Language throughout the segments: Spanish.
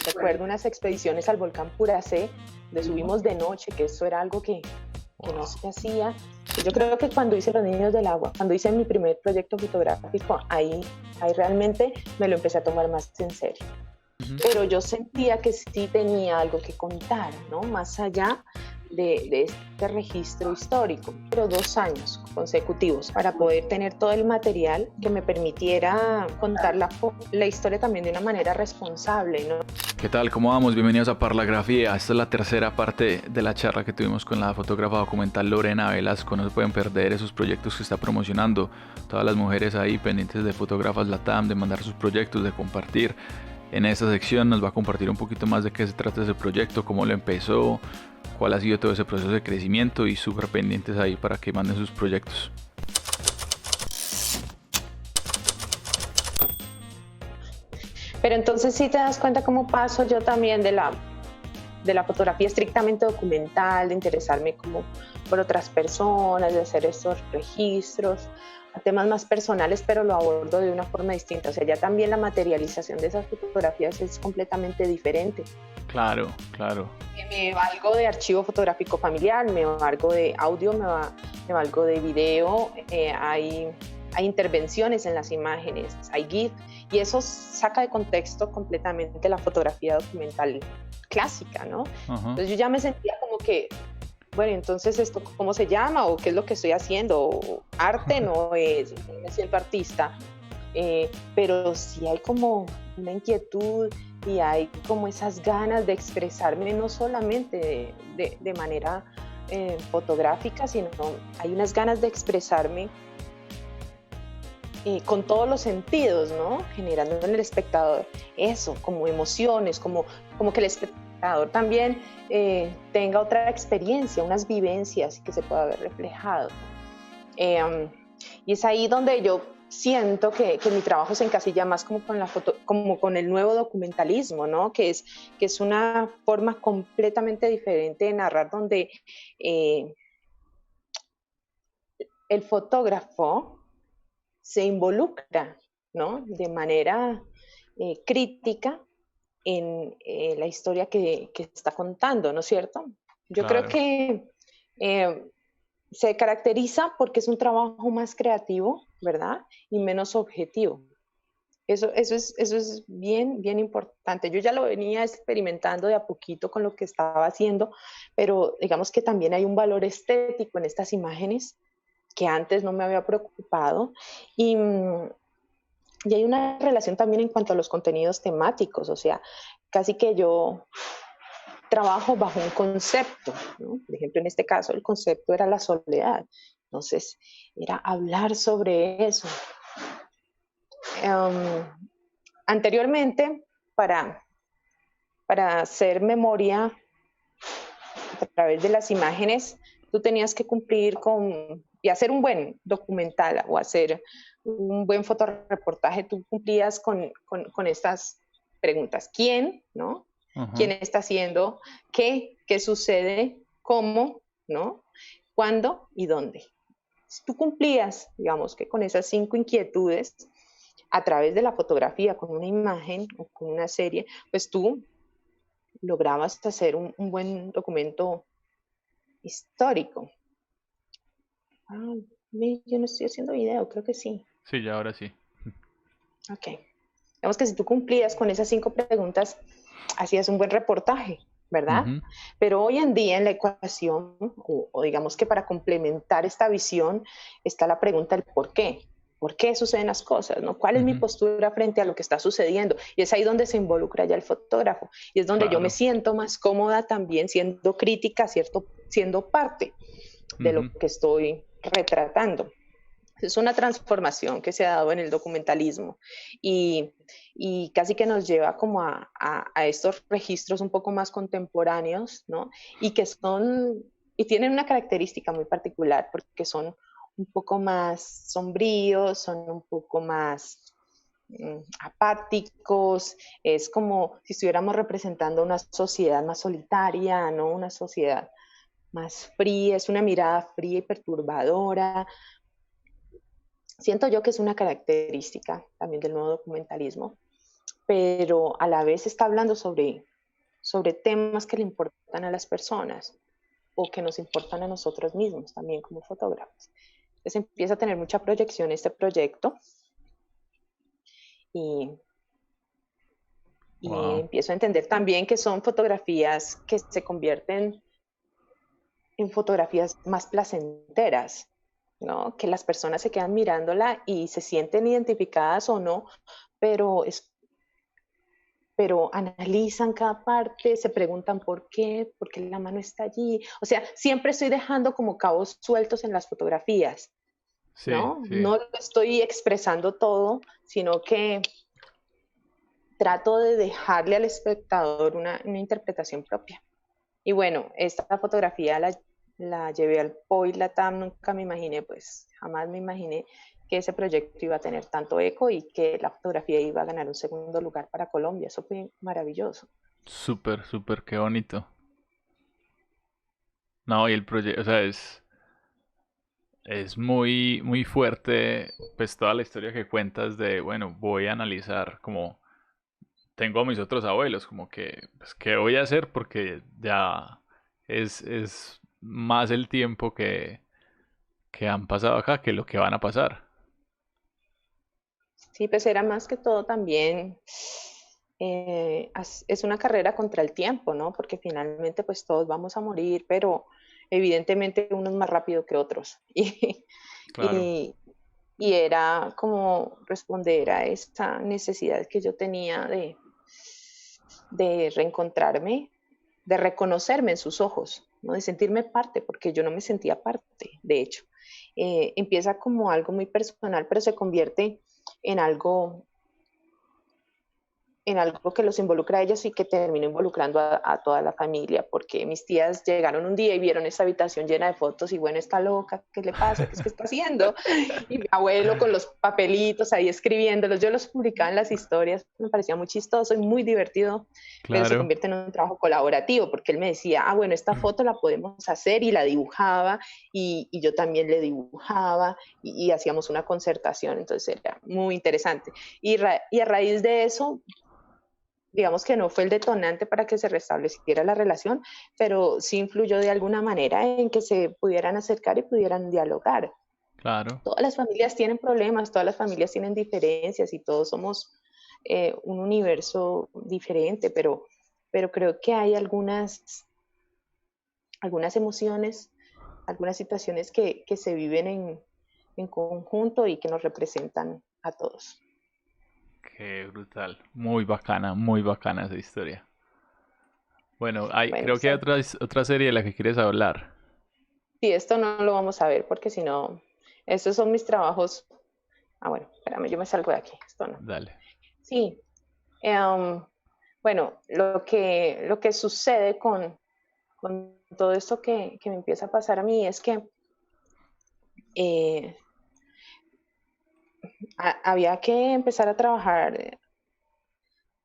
Recuerdo unas expediciones al volcán Puracé, donde subimos de noche, que eso era algo que no se hacía. Y yo creo que cuando hice Los Niños del Agua, cuando hice mi primer proyecto fotográfico, ahí realmente me lo empecé a tomar más en serio. Ujú. Pero yo sentía que sí tenía algo que contar, ¿no? Más allá de este registro histórico, pero 2 años consecutivos para poder tener todo el material que me permitiera contar la historia también de una manera responsable, ¿no? ¿Qué tal? ¿Cómo vamos? Bienvenidos a Parlagrafía. Esta es la tercera parte de la charla que tuvimos con la fotógrafa documental Lorena Velasco. No se pueden perder esos proyectos que está promocionando. Todas las mujeres ahí pendientes de Fotógrafas Latam, de mandar sus proyectos, de compartir. En esta sección nos va a compartir un poquito más de qué se trata ese proyecto, cómo lo empezó, cuál ha sido todo ese proceso de crecimiento y súper pendientes ahí para que manden sus proyectos. Pero entonces sí te das cuenta cómo paso yo también de la fotografía estrictamente documental, de interesarme como por otras personas, de hacer estos registros, a temas más personales, pero lo abordo de una forma distinta. O sea, ya también la materialización de esas fotografías es completamente diferente. Claro, claro. Me valgo de archivo fotográfico familiar, me valgo de audio, me valgo de video, hay intervenciones en las imágenes, hay GIF, y eso saca de contexto completamente la fotografía documental clásica, ¿no? Ajá. Entonces yo ya me sentía como que, bueno, entonces esto, ¿cómo se llama? ¿O qué es lo que estoy haciendo? ¿O arte no es? No me siento artista. Pero sí hay como una inquietud y hay como esas ganas de expresarme no solamente de manera fotográfica, sino hay unas ganas de expresarme con todos los sentidos, ¿no? Generando en el espectador eso, como emociones, como que el espectador también tenga otra experiencia, unas vivencias que se pueda ver reflejado. Y es ahí donde yo siento que mi trabajo se encasilla más como con la foto, como con el nuevo documentalismo, ¿no? Que es una forma completamente diferente de narrar, donde eh, el fotógrafo se involucra, ¿no? De manera crítica en la historia que está contando, ¿no es cierto? Yo creo Claro. que eh, se caracteriza porque es un trabajo más creativo, ¿verdad? Y menos objetivo. Eso es bien, bien importante. Yo ya lo venía experimentando de a poquito con lo que estaba haciendo, pero digamos que también hay un valor estético en estas imágenes que antes no me había preocupado. Y, y hay una relación también en cuanto a los contenidos temáticos, o sea, casi que yo trabajo bajo un concepto, ¿no? Por ejemplo, en este caso el concepto era la soledad, entonces era hablar sobre eso. Um, Anteriormente, para hacer memoria a través de las imágenes, tú tenías que cumplir y hacer un buen documental o hacer un buen fotoreportaje, tú cumplías con estas preguntas. ¿Quién? ¿No? ¿Quién Ajá. está haciendo? ¿Qué sucede? ¿Cómo? ¿No? ¿Cuándo? ¿Y dónde? Si tú cumplías, digamos que con esas 5 inquietudes, a través de la fotografía, con una imagen o con una serie, pues tú lograbas hacer un buen documento histórico. Ah, yo no estoy haciendo video, creo que sí. Sí, ya ahora sí. Ok. Digamos que si tú cumplías con esas 5 preguntas, hacías un buen reportaje, ¿verdad? Ujú. Pero hoy en día en la ecuación, o digamos que para complementar esta visión, está la pregunta del por qué. ¿Por qué suceden las cosas? ¿No? ¿Cuál es mi Ujú. postura frente a lo que está sucediendo? Y es ahí donde se involucra ya el fotógrafo. Y es donde yo me Claro. siento más cómoda también siendo crítica, ¿cierto? Siendo parte de lo Ujú. que estoy retratando. Es una transformación que se ha dado en el documentalismo y, y casi que nos lleva como a estos registros un poco más contemporáneos, ¿no? Y que y tienen una característica muy particular porque son un poco más sombríos, son un poco más apáticos, es como si estuviéramos representando una sociedad más solitaria, ¿no? Una sociedad más fría, es una mirada fría y perturbadora. Siento yo que es una característica también del nuevo documentalismo, pero a la vez está hablando sobre temas que le importan a las personas o que nos importan a nosotros mismos también como fotógrafos. Entonces empieza a tener mucha proyección este proyecto y, y Wow. empiezo a entender también que son fotografías que se convierten en fotografías más placenteras, ¿no? Que las personas se quedan mirándola y se sienten identificadas o no, pero pero analizan cada parte, se preguntan por qué la mano está allí. O sea, siempre estoy dejando como cabos sueltos en las fotografías, Sí, ¿no? sí. No lo estoy expresando todo, sino que trato de dejarle al espectador una interpretación propia. Y bueno, esta fotografía la llevé al POI Latam, nunca me imaginé, pues jamás me imaginé que ese proyecto iba a tener tanto eco y que la fotografía iba a ganar un segundo lugar para Colombia. Eso fue maravilloso. Súper, súper, qué bonito. No, y el proyecto, o sea, es muy, muy fuerte, pues toda la historia que cuentas de, bueno, voy a analizar como tengo a mis otros abuelos, como que, pues, ¿qué voy a hacer? Porque ya es más el tiempo que han pasado acá que lo que van a pasar. Sí, pues era más que todo también, es una carrera contra el tiempo, ¿no? Porque finalmente pues todos vamos a morir, pero evidentemente unos más rápido que otros. Claro, Y, y era como responder a esa necesidad que yo tenía de reencontrarme, de reconocerme en sus ojos, ¿no? De sentirme parte, porque yo no me sentía parte, de hecho. Empieza como algo muy personal, pero se convierte en algo en algo que los involucra a ellos y que terminó involucrando a toda la familia, porque mis tías llegaron un día y vieron esta habitación llena de fotos y bueno, está loca, ¿qué le pasa? ¿Qué es que está haciendo? Y mi abuelo con los papelitos ahí escribiéndolos, yo los publicaba en las historias, me parecía muy chistoso y muy divertido, pero se claro. convierte en un trabajo colaborativo, porque él me decía, ah, bueno, esta foto la podemos hacer y la dibujaba y yo también le dibujaba y hacíamos una concertación, entonces era muy interesante. Y a raíz de eso digamos que no fue el detonante para que se restableciera la relación, pero sí influyó de alguna manera en que se pudieran acercar y pudieran dialogar. Claro. Todas las familias tienen problemas, todas las familias tienen diferencias y todos somos un universo diferente, pero creo que hay algunas emociones, algunas situaciones que se viven en conjunto y que nos representan a todos. Qué brutal. Muy bacana esa historia. Bueno, Bueno, creo que hay otra serie de la que quieres hablar. sí, esto no lo vamos a ver porque si no, estos son mis trabajos. Ah, bueno, espérame, yo me salgo de aquí. Esto no. Dale. Sí, em, bueno, lo que sucede con todo esto que me empieza a pasar a mí es que eh, había que empezar a trabajar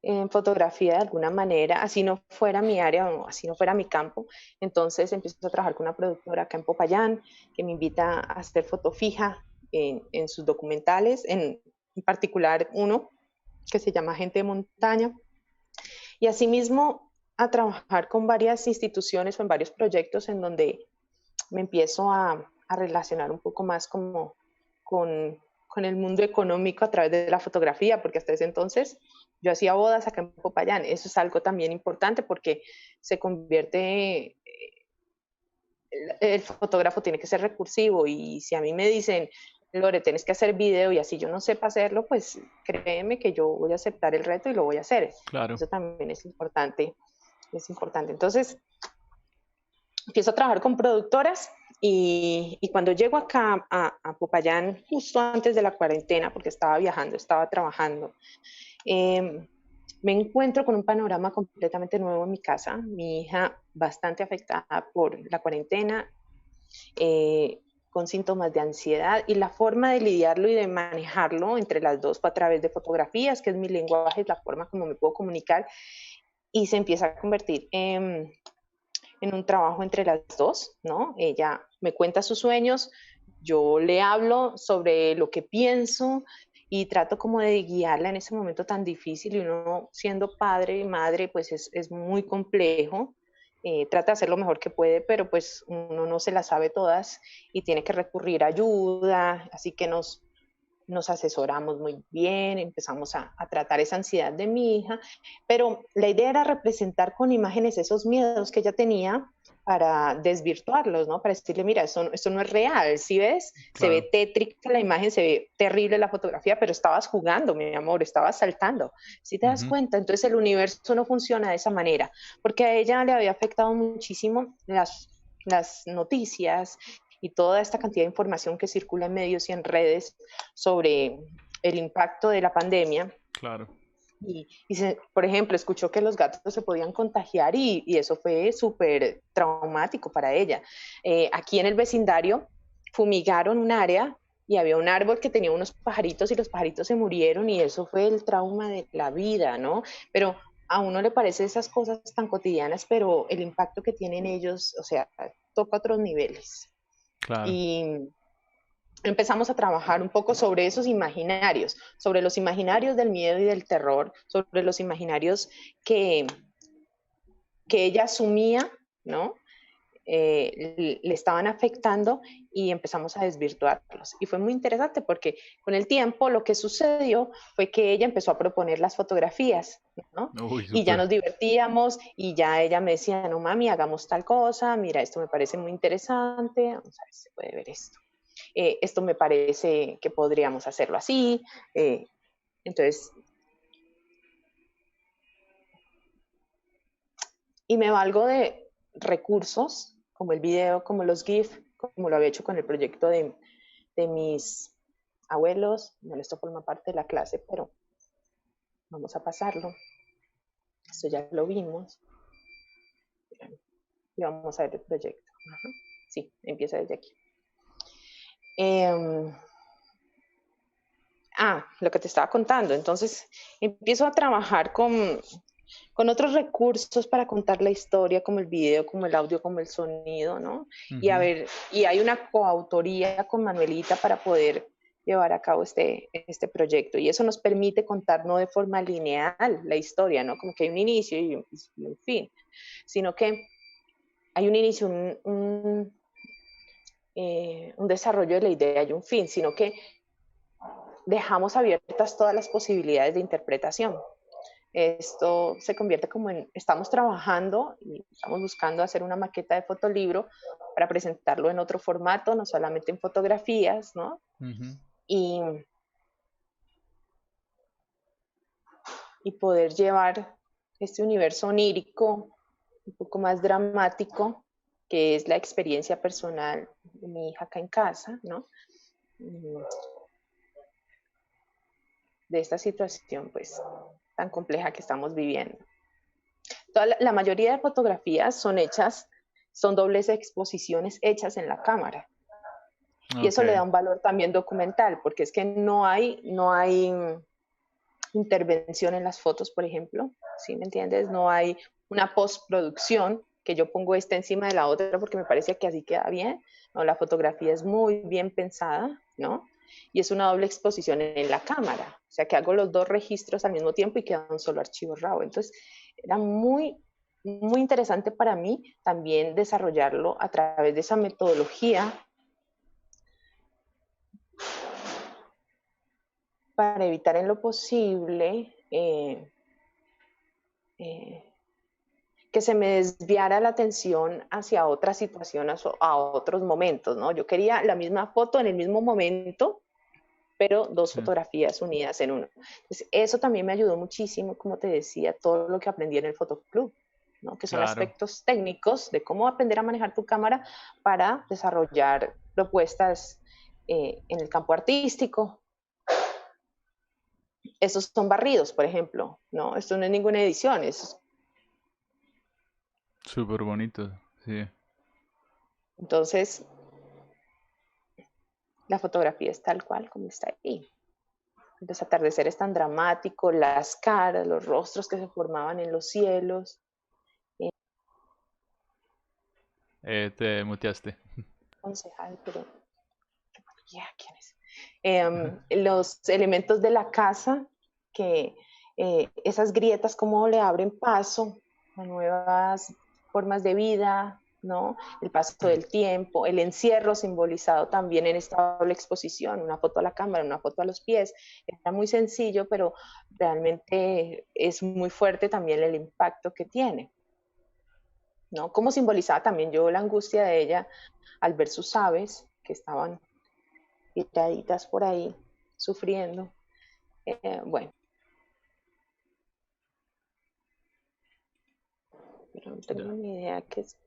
en fotografía de alguna manera, así no fuera mi área o así no fuera mi campo. Entonces empiezo a trabajar con una productora acá en Popayán que me invita a hacer foto fija en sus documentales, en particular uno que se llama Gente de Montaña. Y asimismo a trabajar con varias instituciones o en varios proyectos en donde me empiezo a relacionar un poco más como con el mundo económico a través de la fotografía, porque hasta ese entonces yo hacía bodas acá en Popayán. Eso es algo también importante porque se convierte, el fotógrafo tiene que ser recursivo y si a mí me dicen, Lore, tienes que hacer video y así yo no sepa hacerlo, pues créeme que yo voy a aceptar el reto y lo voy a hacer. Claro. Eso también es importante, es importante. Entonces, empiezo a trabajar con productoras y cuando llego acá a Popayán, justo antes de la cuarentena, porque estaba viajando, estaba trabajando, eh, me encuentro con un panorama completamente nuevo en mi casa. Mi hija bastante afectada por la cuarentena, eh, con síntomas de ansiedad y la forma de lidiarlo y de manejarlo entre las dos fue a través de fotografías, que es mi lenguaje, es la forma como me puedo comunicar y se empieza a convertir en un trabajo entre las dos, ¿no? Ella me cuenta sus sueños, yo le hablo sobre lo que pienso y trato como de guiarla en ese momento tan difícil y uno siendo padre y madre pues es muy complejo. Trata de hacer lo mejor que puede, pero pues uno no se las sabe todas y tiene que recurrir a ayuda, así que nos asesoramos muy bien, empezamos a tratar esa ansiedad de mi hija, pero la idea era representar con imágenes esos miedos que ella tenía para desvirtuarlos, ¿no? Para decirle, mira, esto no es real, ¿sí ves? Se Claro. ve tétrica la imagen, se ve terrible la fotografía, pero estabas jugando, mi amor, estabas saltando, ¿sí te das Ujú. cuenta? Entonces el universo no funciona de esa manera, porque a ella le había afectado muchísimo las noticias y toda esta cantidad de información que circula en medios y en redes sobre el impacto de la pandemia. Claro. Por ejemplo, escuchó que los gatos se podían contagiar y eso fue súper traumático para ella. Aquí en el vecindario fumigaron un área y había un árbol que tenía unos pajaritos y los pajaritos se murieron y eso fue el trauma de la vida, ¿no? Pero a uno le parece esas cosas tan cotidianas, pero el impacto que tienen ellos, o sea, toca otros niveles. Claro. Y empezamos a trabajar un poco sobre esos imaginarios, sobre los imaginarios del miedo y del terror, sobre los imaginarios que, que ella asumía, ¿no? Le estaban afectando y empezamos a desvirtuarlos. Y fue muy interesante porque con el tiempo lo que sucedió fue que ella empezó a proponer las fotografías, ¿no? Uy, Y ya súper. nos divertíamos y ya ella me decía, no mami, hagamos tal cosa, mira, esto me parece muy interesante, vamos a ver si se puede ver esto. Esto me parece que podríamos hacerlo así. Eh, entonces, y me valgo de recursos como el video, como los GIF, como lo había hecho con el proyecto de mis abuelos. Bueno, esto forma parte de la clase, pero vamos a pasarlo. Esto ya lo vimos. Y vamos a ver el proyecto. Ajá. Sí, empieza desde aquí. Eh, lo que te estaba contando. Entonces, empiezo a trabajar con otros recursos para contar la historia, como el video, como el audio, como el sonido, ¿no? Y a Ujú. ver, y hay una coautoría con Manuelita para poder llevar a cabo este proyecto. Y eso nos permite contar no de forma lineal la historia, ¿no? Como que hay un inicio y un fin, sino que hay un inicio, un desarrollo de la idea y un fin, sino que dejamos abiertas todas las posibilidades de interpretación. Esto se convierte como en, estamos trabajando y estamos buscando hacer una maqueta de fotolibro para presentarlo en otro formato, no solamente en fotografías, ¿no? Ujú. Y, y poder llevar este universo onírico, un poco más dramático, que es la experiencia personal de mi hija acá en casa, ¿no? De esta situación, pues, tan compleja que estamos viviendo. La mayoría de fotografías son hechas, son dobles exposiciones hechas en la cámara. Y Ok. eso le da un valor también documental, porque es que no hay intervención en las fotos, por ejemplo, ¿sí me entiendes? No hay una postproducción que yo pongo esta encima de la otra porque me parece que así queda bien. No, la fotografía es muy bien pensada, ¿no? Y es una doble exposición en la cámara, o sea que hago los dos registros al mismo tiempo y queda un solo archivo RAW. Entonces, era muy interesante para mí también desarrollarlo a través de esa metodología para evitar en lo posible eh, que se me desviara la atención hacia otras situaciones o a otros momentos, ¿no? Yo quería la misma foto en el mismo momento, pero dos Sí. fotografías unidas en uno. Entonces, eso también me ayudó muchísimo, como te decía, todo lo que aprendí en el Fotoclub, ¿no? Que son Claro. aspectos técnicos de cómo aprender a manejar tu cámara para desarrollar propuestas en el campo artístico. Esos son barridos, por ejemplo, ¿no? Esto no es ninguna edición, Súper bonito. Sí. entonces la fotografía es tal cual como está ahí. Los atardeceres tan dramáticos, las caras, los rostros que se formaban en los cielos. Te muteaste. Concejal, pero ya, ¿quién es? Los elementos de la casa, que esas grietas, cómo le abren paso a nuevas formas de vida, ¿no? El paso del tiempo, el encierro simbolizado también en esta doble exposición, una foto a la cámara, una foto a los pies. Está muy sencillo, pero realmente es muy fuerte también el impacto que tiene, ¿no? Como simbolizaba también yo la angustia de ella al ver sus aves que estaban tiraditas por ahí, sufriendo. Bueno, pero no tengo Ya. ni idea qué es,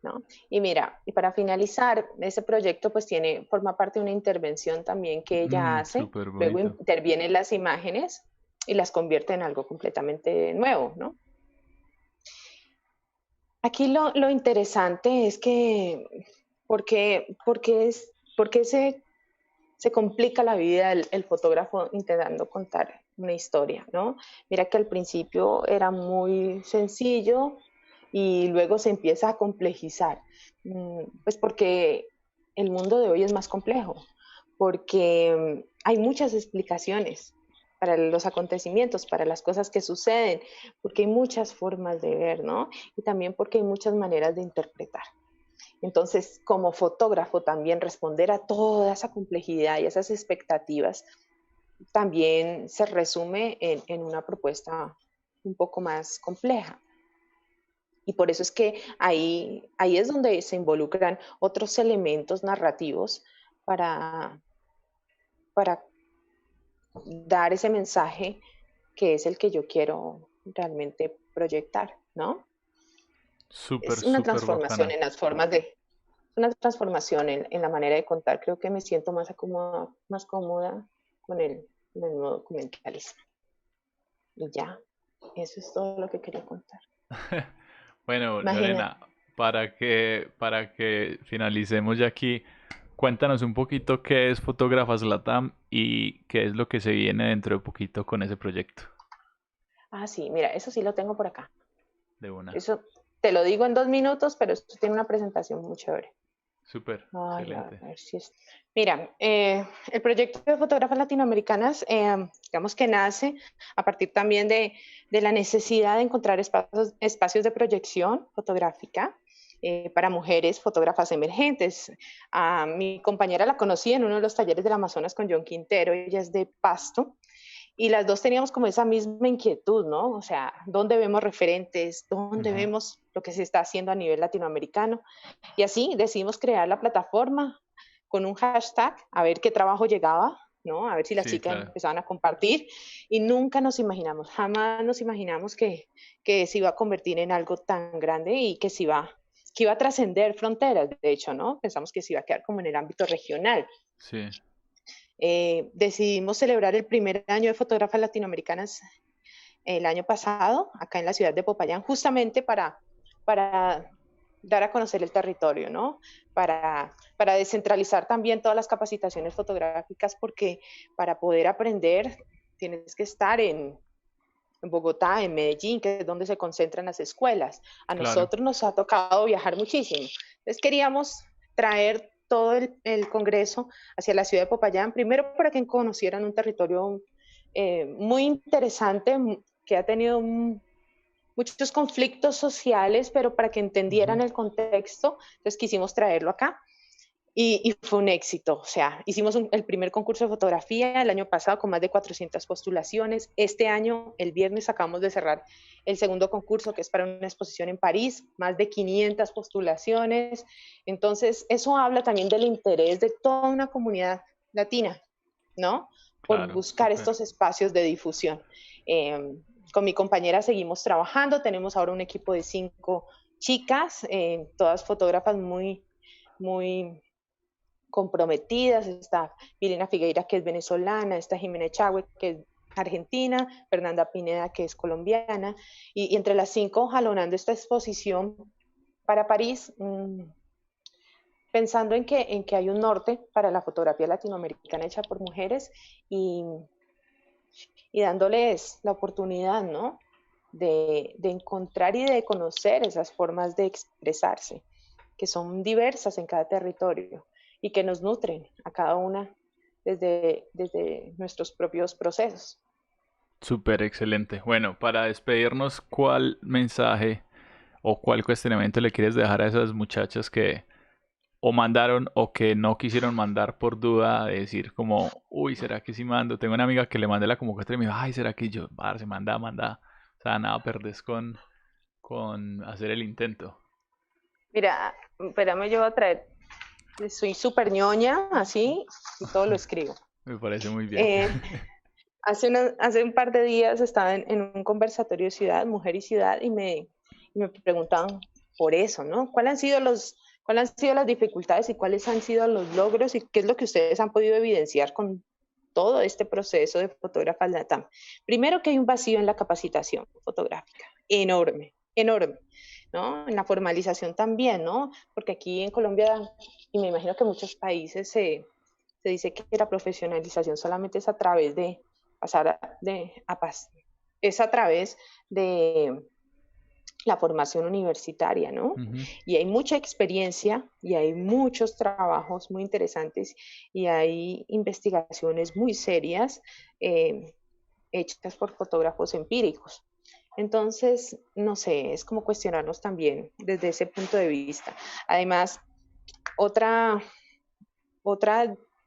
¿no? Y mira, y para finalizar, ese proyecto pues forma parte de una intervención también que ella hace, Súper luego bonito. interviene en las imágenes y las convierte en algo completamente nuevo, ¿no? Aquí lo interesante es que, porque se complica la vida el fotógrafo intentando contar una historia, ¿no? Mira que al principio era muy sencillo y luego se empieza a complejizar, pues porque el mundo de hoy es más complejo, porque hay muchas explicaciones para los acontecimientos, para las cosas que suceden, porque hay muchas formas de ver, ¿no? Y también porque hay muchas maneras de interpretar. Entonces, como fotógrafo, también responder a toda esa complejidad y esas expectativas también se resume en una propuesta un poco más compleja. Y por eso es que ahí es donde se involucran otros elementos narrativos para, para dar ese mensaje que es el que yo quiero realmente proyectar, ¿no? Súper, Es una súper transformación bacana. en las formas de, una transformación en la manera de contar. Creo que me siento más cómoda con el nuevo documentalismo. Y ya, eso es todo lo que quería contar. Bueno, Imagina, Lorena, para que finalicemos ya aquí, cuéntanos un poquito qué es Fotógrafas Latam y qué es lo que se viene dentro de poquito con ese proyecto. sí, mira, eso sí lo tengo por acá. De una. Eso te lo digo en 2 minutos, pero esto tiene una presentación muy chévere. Súper, Ay, a excelente. ver si es. Mira, el proyecto de fotógrafas latinoamericanas, digamos que nace a partir también de la necesidad de encontrar espacios de proyección fotográfica para mujeres fotógrafas emergentes. A mi compañera la conocí en uno de los talleres del Amazonas con John Quintero, ella es de Pasto, y las dos teníamos como esa misma inquietud, ¿no? O sea, ¿dónde vemos referentes? ¿Dónde Ujú. vemos lo que se está haciendo a nivel latinoamericano? Y así decidimos crear la plataforma con un hashtag, a ver qué trabajo llegaba, ¿no? A ver si las Sí, chicas claro. empezaban a compartir. Y nunca nos imaginamos, jamás nos imaginamos que se iba a convertir en algo tan grande y que iba a trascender fronteras, de hecho, ¿no? Pensamos que se iba a quedar como en el ámbito regional. Sí. Decidimos celebrar el primer año de fotógrafas latinoamericanas el año pasado, acá en la ciudad de Popayán, justamente para dar a conocer el territorio, ¿no? Para descentralizar también todas las capacitaciones fotográficas, porque para poder aprender tienes que estar en Bogotá, en Medellín, que es donde se concentran las escuelas. A Claro. nosotros nos ha tocado viajar muchísimo. Entonces queríamos traer todo el Congreso hacia la ciudad de Popayán, primero para que conocieran un territorio muy interesante, que ha tenido muchos conflictos sociales, pero para que entendieran Ujú. el contexto, entonces quisimos traerlo acá. Y fue un éxito, o sea, hicimos el primer concurso de fotografía el año pasado con más de 400 postulaciones. Este año, el viernes, acabamos de cerrar el segundo concurso, que es para una exposición en París, más de 500 postulaciones. Entonces, eso habla también del interés de toda una comunidad latina, ¿no? Por Claro, buscar súper. estos espacios de difusión. Eh, con mi compañera seguimos trabajando, tenemos ahora un equipo de 5 chicas, todas fotógrafas muy comprometidas. Está Milena Figueira, que es venezolana, está Jimena Echagüe, que es argentina, Fernanda Pineda, que es colombiana, y entre las 5 jalonando esta exposición para París, pensando en que hay un norte para la fotografía latinoamericana hecha por mujeres y, y dándoles la oportunidad, ¿no? De encontrar y de conocer esas formas de expresarse, que son diversas en cada territorio y que nos nutren a cada una desde nuestros propios procesos. Súper excelente. Bueno, para despedirnos, ¿cuál mensaje o cuál cuestionamiento le quieres dejar a esas muchachas que o mandaron o que no quisieron mandar por duda de decir como, uy, ¿será que sí mando? Tengo una amiga que le mandé la convocatoria y me dijo, ay, ¿será que yo? Se manda, manda. O sea, nada perdés con hacer el intento. Mira, espérame, yo voy a traer, soy súper ñoña, así, y todo lo escribo. Me parece muy bien. Hace un par de días estaba en un conversatorio de ciudad, mujer y ciudad, y me preguntaban por eso, ¿no? ¿Cuáles han sido las dificultades y cuáles han sido los logros y qué es lo que ustedes han podido evidenciar con todo este proceso de Fotógrafas LATAM? Primero, que hay un vacío en la capacitación fotográfica, enorme, enorme, ¿no? En la formalización también, ¿no? Porque aquí en Colombia, y me imagino que en muchos países se dice que la profesionalización solamente es a través de pasar es a través de la formación universitaria, ¿no? Y hay mucha experiencia y hay muchos trabajos muy interesantes y hay investigaciones muy serias hechas por fotógrafos empíricos. Entonces, no sé, es como cuestionarnos también desde ese punto de vista. Además, otra,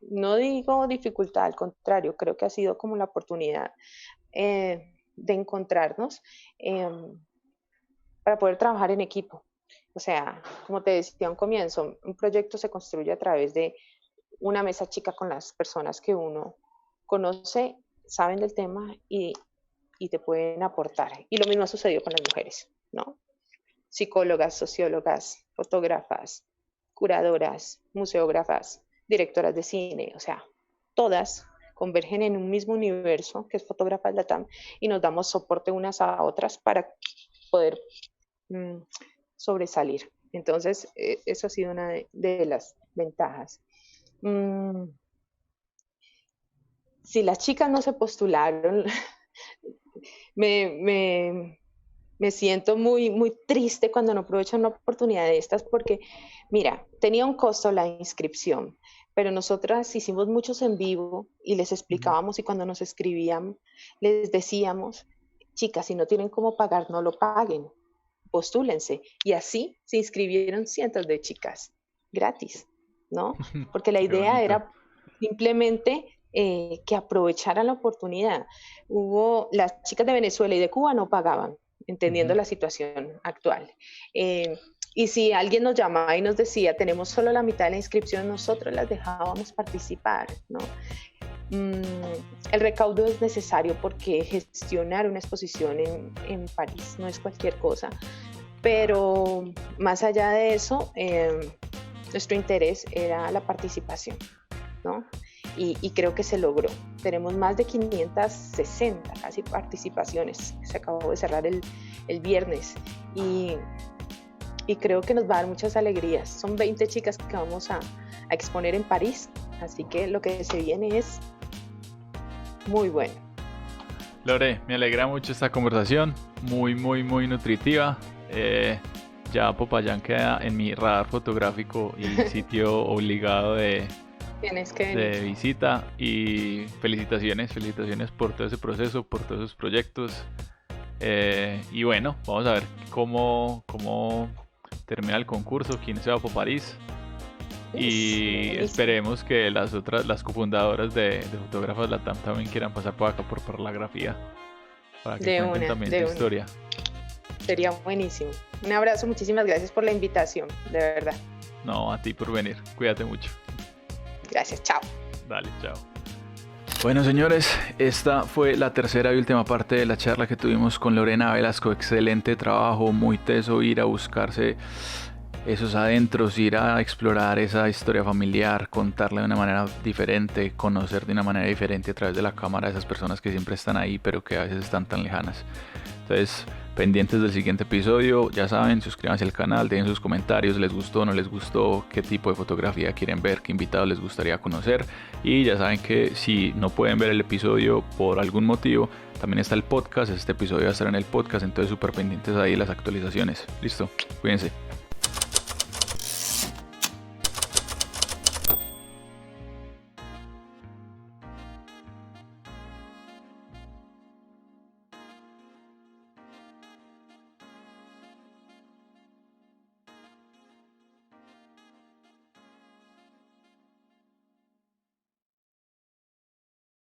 no digo dificultad, al contrario, creo que ha sido como la oportunidad de encontrarnos para poder trabajar en equipo. O sea, como te decía a un comienzo, un proyecto se construye a través de una mesa chica con las personas que uno conoce, saben del tema y te pueden aportar. Y lo mismo ha sucedido con las mujeres, ¿no? Psicólogas, sociólogas, fotógrafas, curadoras, museógrafas, directoras de cine, o sea, todas convergen en un mismo universo que es Fotógrafas LATAM y nos damos soporte unas a otras para poder sobresalir. Entonces, eso ha sido una de las ventajas. Si las chicas no se postularon, me siento muy, muy triste cuando no aprovechan una oportunidad de estas porque, mira, tenía un costo la inscripción, pero nosotras hicimos muchos en vivo y les explicábamos y cuando nos escribían les decíamos, chicas, si no tienen cómo pagar, no lo paguen, postúlense. Y así se inscribieron cientos de chicas gratis, ¿no? Porque la idea era simplemente que aprovecharan la oportunidad. Las chicas de Venezuela y de Cuba no pagaban, entendiendo la situación actual. Y si alguien nos llamaba y nos decía, tenemos solo la mitad de la inscripción, nosotros las dejábamos participar, ¿no? El recaudo es necesario porque gestionar una exposición en París no es cualquier cosa, pero más allá de eso, nuestro interés era la participación, ¿no? Y creo que se logró. Tenemos más de 560 casi participaciones. Se acabó de cerrar el viernes y creo que nos va a dar muchas alegrías. Son 20 chicas que vamos a exponer en París, así que lo que se viene es muy bueno. Lore, me alegra mucho esta conversación, muy, muy, muy nutritiva. Ya Popayán queda en mi radar fotográfico y sitio obligado de visita. Y felicitaciones por todo ese proceso, por todos esos proyectos. Y bueno, vamos a ver cómo termina el concurso, quién se va por París. Y esperemos que las cofundadoras de Fotógrafas LATAM también quieran pasar por acá por Parlagrafía para que cuenten también su historia. Sería buenísimo. Un abrazo, muchísimas gracias por la invitación, de verdad. No, a ti por venir. Cuídate mucho. Gracias, chao. Dale, chao. Bueno, señores, esta fue la tercera y última parte de la charla que tuvimos con Lorena Velasco. Excelente trabajo, muy teso ir a buscarse esos adentros, ir a explorar esa historia familiar, contarla de una manera diferente, conocer de una manera diferente a través de la cámara a esas personas que siempre están ahí pero que a veces están tan lejanas. Entonces, pendientes del siguiente episodio, ya saben, suscríbanse al canal, dejen sus comentarios, les gustó, no les gustó, qué tipo de fotografía quieren ver, qué invitados les gustaría conocer. Y ya saben que si no pueden ver el episodio por algún motivo, también está el podcast, este episodio va a estar en el podcast, entonces súper pendientes ahí de las actualizaciones. Listo, cuídense.